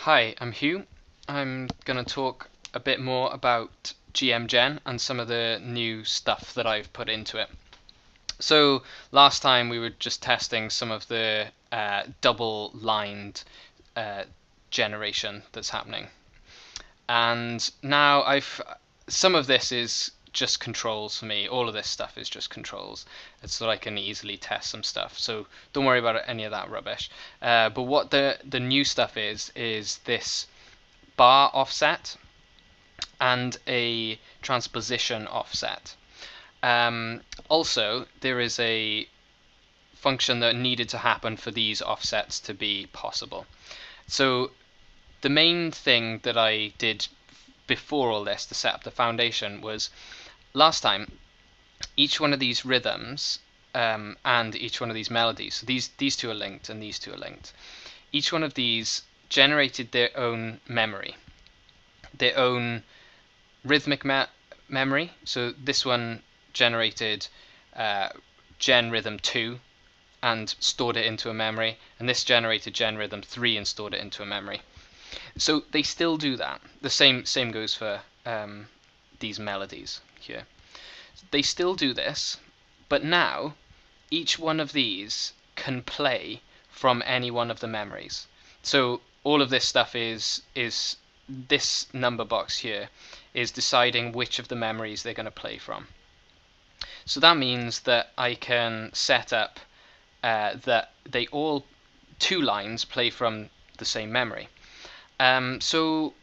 Hi, I'm Hugh. I'm going to talk a bit more about GMGen and some of the new stuff that I've put into it. So last time we were just testing some of the double-lined generation that's happening, and now some of this is just controls for me. All of this stuff is just controls. It's so I can easily test some stuff. So don't worry about any of that rubbish. But what the new stuff is this bar offset and a transposition offset. Also, there is a function that needed to happen for these offsets to be possible. So the main thing that I did before all this to set up the foundation was, last time, each one of these rhythms and each one of these melodies, so these two are linked and these two are linked, each one of these generated their own memory, their own rhythmic memory. So this one generated gen rhythm 2 and stored it into a memory, and this generated gen rhythm 3 and stored it into a memory. So they still do that. The same goes for these melodies here. They still do this, but now each one of these can play from any one of the memories. So all of this stuff is this number box here is deciding which of the memories they're going to play from. So that means that I can set up that they all two lines play from the same memory. So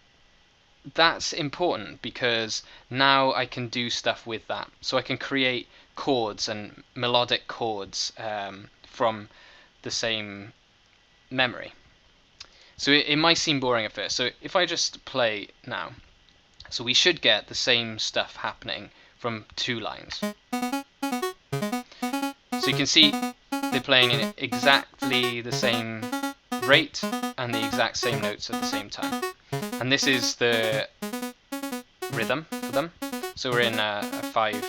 that's important because now I can do stuff with that. So I can create chords and melodic chords from the same memory. So it might seem boring at first. So if I just play now, so we should get the same stuff happening from two lines. So you can see they're playing in exactly the same rate and the exact same notes at the same time. And this is the rhythm for them. So we're in five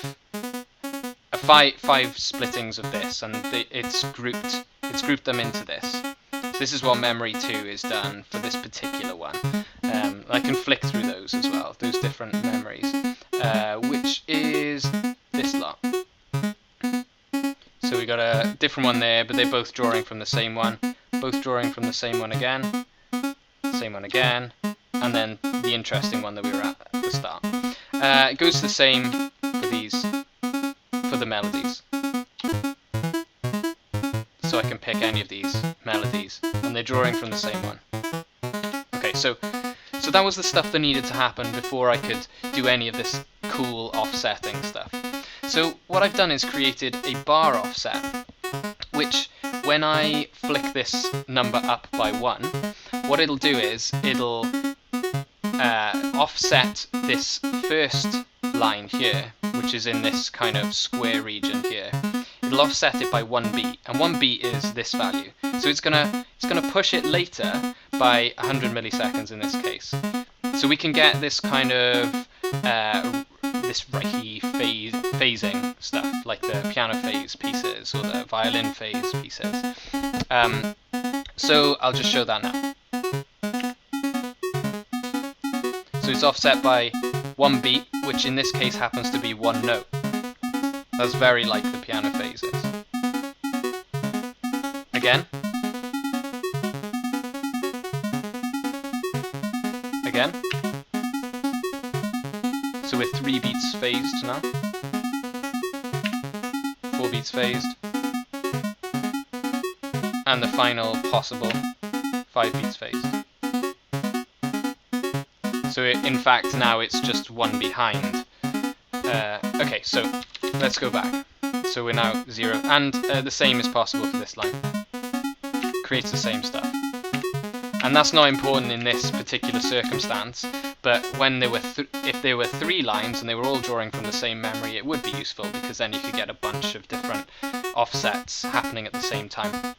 splittings of this, and it's grouped them into this. So this is what memory 2 is done for this particular one. I can flick through those as well, those different memories, which is this lot. So we got a different one there, but they're both drawing from the same one, both drawing from the same one again, and then the interesting one that we were at the start. It goes the same for the melodies. So I can pick any of these melodies, and they're drawing from the same one. Okay, so that was the stuff that needed to happen before I could do any of this cool offsetting stuff. So what I've done is created a bar offset, which when I flick this number up by 1, what it'll do is it'll offset this first line here, which is in this kind of square region here. It'll offset it by 1 beat, and 1 beat is this value. So it's gonna push it later by 100 milliseconds in this case. So we can get this kind of this Reiki phasing stuff, like the piano phase pieces or the violin phase pieces. So I'll just show that now. So it's offset by 1 beat, which in this case happens to be 1 note. That's very like the piano phases. Again. Again. So we're 3 beats phased now. 4 beats phased. And the final possible 5 beats phased. So in fact now it's just 1 behind. Okay, so let's go back. So we're now 0, and the same is possible for this line. Creates the same stuff. And that's not important in this particular circumstance, but when if there were 3 lines and they were all drawing from the same memory, it would be useful, because then you could get a bunch of different offsets happening at the same time.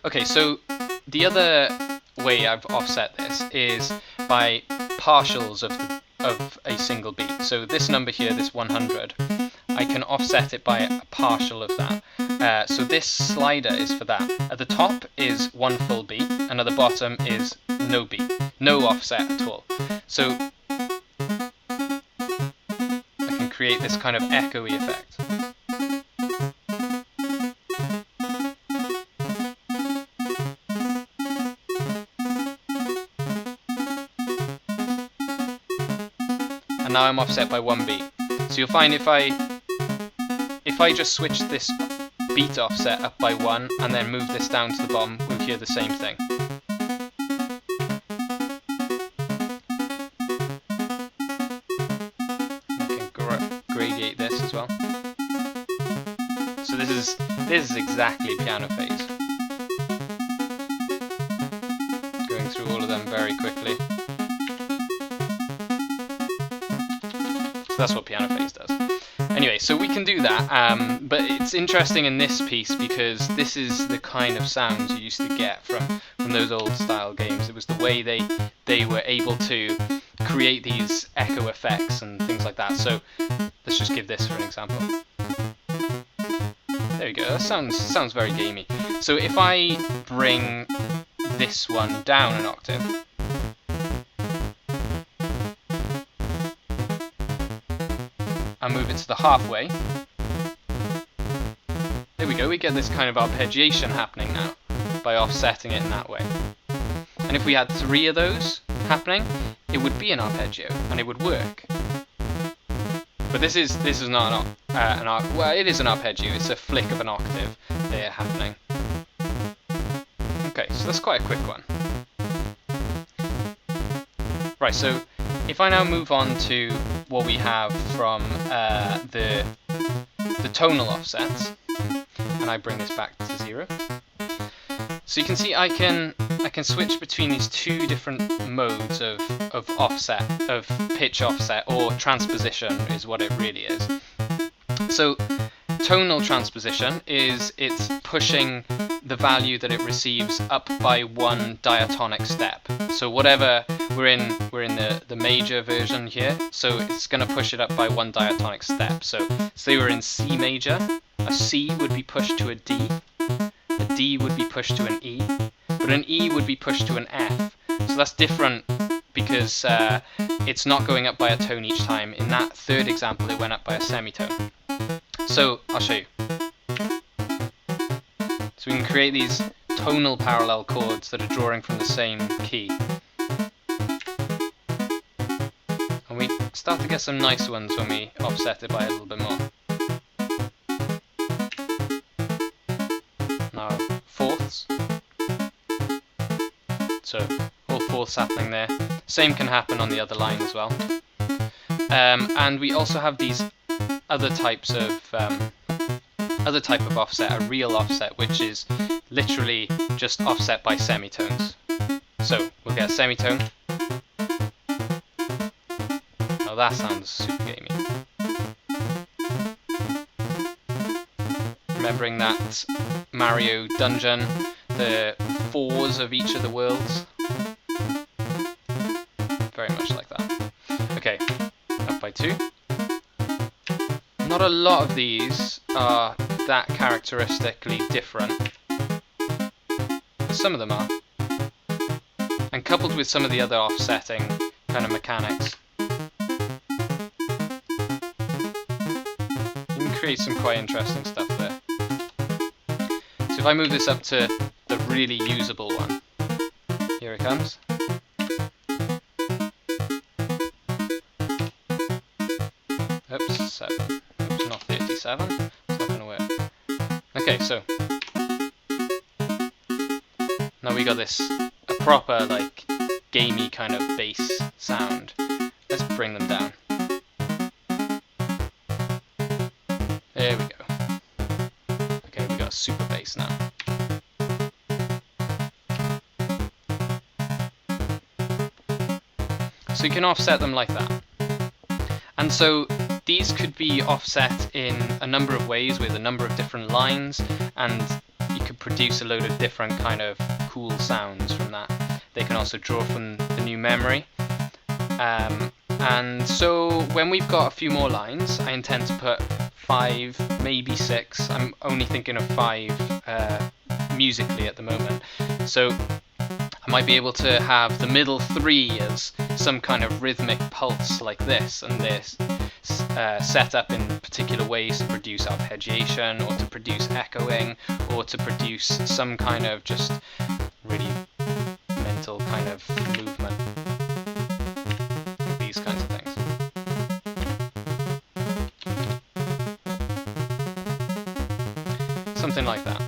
Okay, so the other way I've offset this is by partials of a single beat. So this number here, this 100, I can offset it by a partial of that. So this slider is for that. At the top is 1 full beat, and at the bottom is no beat, no offset at all. So I can create this kind of echoey effect. And now I'm offset by 1 beat. So you'll find if I just switch this beat offset up by 1 and then move this down to the bottom, we'll hear the same thing. I can gradiate this as well. So this is exactly piano phase. Going through all of them very quickly. So that's what piano phase does. Anyway, so we can do that, but it's interesting in this piece because this is the kind of sounds you used to get from those old style games. It was the way they were able to create these echo effects and things like that. So let's just give this for an example. There we go, that sounds very gamey. So if I bring this one down an octave, and move it to the halfway. There we go, we get this kind of arpeggiation happening now by offsetting it in that way. And if we had 3 of those happening, it would be an arpeggio and it would work. But this is not well, it is an arpeggio. It's a flick of an octave there happening. Okay, so that's quite a quick one. Right, so if I now move on to what we have from the tonal offsets, and I bring this back to 0, so you can see I can switch between these 2 different modes of offset, of pitch offset, or transposition is what it really is. So tonal transposition is it's pushing the value that it receives up by 1 diatonic step. So whatever we're in the major version here, so it's going to push it up by 1 diatonic step. So say we're in C major, a C would be pushed to a D would be pushed to an E, but an E would be pushed to an F. So that's different because it's not going up by a tone each time. In that 3rd example, it went up by a semitone. So I'll show you. So we can create these tonal parallel chords that are drawing from the same key. And we start to get some nice ones when we offset it by a little bit more. Now, 4ths. So, all 4ths happening there. Same can happen on the other line as well. And we also have these other type of offset, a real offset, which is literally just offset by semitones. So we'll get a semitone. Oh, that sounds super gamey. Remembering that Mario dungeon, the 4s of each of the worlds. Very much like that. Okay, up by 2. Not a lot of these are that characteristically different, but some of them are. And coupled with some of the other offsetting kind of mechanics, you can create some quite interesting stuff there. So if I move this up to the really usable one, here it comes. Oops, 7. Oops, not 37. It's not going to work. Okay, so now we got this a proper like gamey kind of bass sound. Let's bring them down. There we go. Okay, we got a super bass now. So you can offset them like that. And so these could be offset in a number of ways with a number of different lines, and you could produce a load of different kind of cool sounds from that. They can also draw from the new memory. And so when we've got a few more lines, I intend to put 5, maybe 6. I'm only thinking of 5 musically at the moment. So I might be able to have the middle 3 as some kind of rhythmic pulse like this, and this set up in particular ways to produce arpeggiation, or to produce echoing, or to produce some kind of just really mental kind of movement. These kinds of things. Something like that.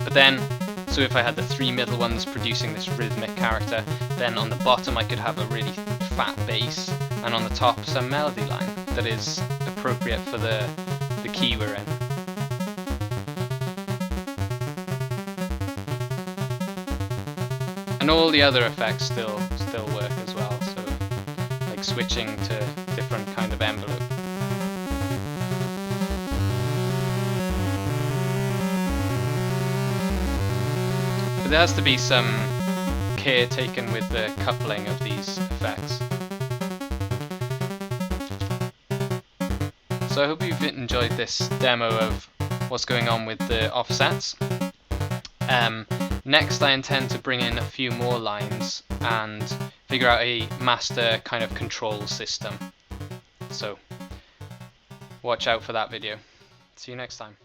But then, so if I had the 3 middle ones producing this rhythmic character, then on the bottom I could have a really fat bass, and on the top some melody line that is appropriate for the key we're in. And all the other effects still work as well, so like switching to different kind of envelope. But there has to be some care taken with the coupling of these effects. So I hope you've enjoyed this demo of what's going on with the offsets. Next I intend to bring in a few more lines and figure out a master kind of control system. So watch out for that video. See you next time.